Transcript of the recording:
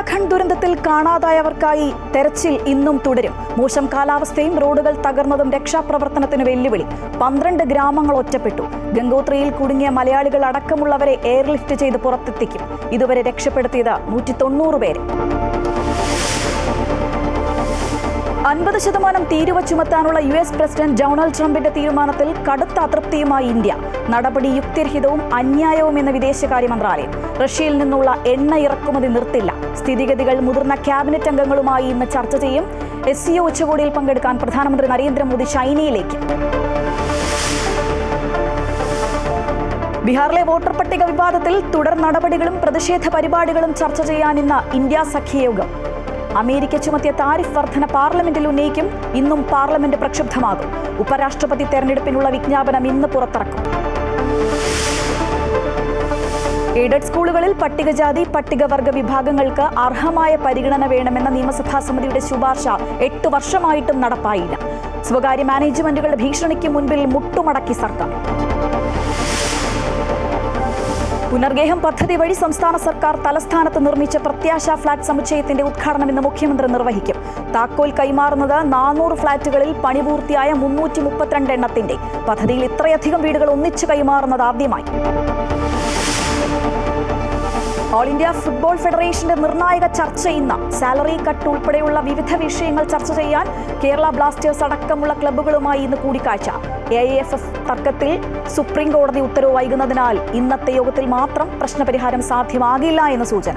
ഉത്തരാഖണ്ഡ് ദുരന്തത്തിൽ കാണാതായവർക്കായി തെരച്ചിൽ ഇന്നും തുടരും. മോശം കാലാവസ്ഥയും റോഡുകൾ തകർന്നതും രക്ഷാപ്രവർത്തനത്തിന് വെല്ലുവിളി. 12 ഗ്രാമങ്ങൾ ഒറ്റപ്പെട്ടു. ഗംഗോത്രിയിൽ കുടുങ്ങിയ മലയാളികൾ അടക്കമുള്ളവരെ എയർലിഫ്റ്റ് ചെയ്ത് പുറത്തെത്തിക്കും. ഇതുവരെ രക്ഷപ്പെടുത്തിയത് 190 പേരെ. 50% തീരുവ ചുമത്താനുള്ള US പ്രസിഡന്റ് ഡൊണാൾഡ് ട്രംപിന്റെ തീരുമാനത്തിൽ കടുത്ത അതൃപ്തിയുമായി ഇന്ത്യ. നടപടി യുക്തിരഹിതവും അന്യായവുമെന്ന് വിദേശകാര്യ മന്ത്രാലയം. റഷ്യയിൽ നിന്നുള്ള എണ്ണ ഇറക്കുമതി നിർത്തില്ല. സ്ഥിതിഗതികൾ മുതിർന്ന ക്യാബിനറ്റ് അംഗങ്ങളുമായി ഇന്ന് ചർച്ച ചെയ്യും. SCO ഉച്ചകോടിയിൽ പങ്കെടുക്കാൻ പ്രധാനമന്ത്രി നരേന്ദ്രമോദി ചൈനയിലേക്ക്. ബീഹാറിലെ വോട്ടർ പട്ടിക വിവാദത്തിൽ തുടർ നടപടികളും പ്രതിഷേധ പരിപാടികളും ചർച്ച ചെയ്യാൻ ഇന്ന് ഇന്ത്യ സഖ്യയോഗം. അമേരിക്ക ചുമത്തിയ താരിഫ് വർധന പാർലമെന്റിൽ ഉന്നയിക്കും. ഇന്നും പാർലമെന്റ് പ്രക്ഷുബ്ധമാകും. ഉപരാഷ്ട്രപതി തെരഞ്ഞെടുപ്പിനുള്ള വിജ്ഞാപനം ഇന്ന് പുറത്തിറക്കും. എയ്ഡഡ് സ്കൂളുകളിൽ പട്ടികജാതി പട്ടികവർഗ വിഭാഗങ്ങൾക്ക് അർഹമായ പരിഗണന വേണമെന്ന നിയമസഭാ സമിതിയുടെ ശുപാർശ 8 വർഷമായിട്ടും നടപ്പായില്ല. സ്വകാര്യ മാനേജ്മെന്റുകളുടെ ഭീഷണിക്ക് മുൻപിൽ മുട്ടുമടക്കി സർക്കാർ. പുനർഗേഹം പദ്ധതി വഴി സംസ്ഥാന സർക്കാർ തലസ്ഥാനത്ത് നിർമ്മിച്ച പ്രത്യാശ ഫ്ളാറ്റ് സമുച്ചയത്തിന്റെ ഉദ്ഘാടനം ഇന്ന് മുഖ്യമന്ത്രി നിർവഹിക്കും. താക്കോൽ കൈമാറുന്നത് 400 ഫ്ളാറ്റുകളിൽ പണി പൂർത്തിയായ 332 എണ്ണത്തിന്റെ. പദ്ധതിയിൽ ഇത്രയധികം വീടുകൾ ഒന്നിച്ചു കൈമാറുന്നത് ആദ്യമായി. ഓൾ ഇന്ത്യ ഫുട്ബോൾ ഫെഡറേഷന്റെ നിർണായക ചർച്ച ഇന്ന്. സാലറി കട്ട് ഉൾപ്പെടെയുള്ള വിവിധ വിഷയങ്ങൾ ചർച്ച ചെയ്യാൻ കേരള ബ്ലാസ്റ്റേഴ്സ് അടക്കമുള്ള ക്ലബ്ബുകളുമായി ഇന്ന് കൂടിക്കാഴ്ച. AIFF തർക്കത്തിൽ സുപ്രീം കോടതി ഉത്തരവ് വൈകുന്നതിനാൽ ഇന്നത്തെ യോഗത്തിൽ മാത്രം പ്രശ്നപരിഹാരം സാധ്യമാകില്ല എന്ന് സൂചന.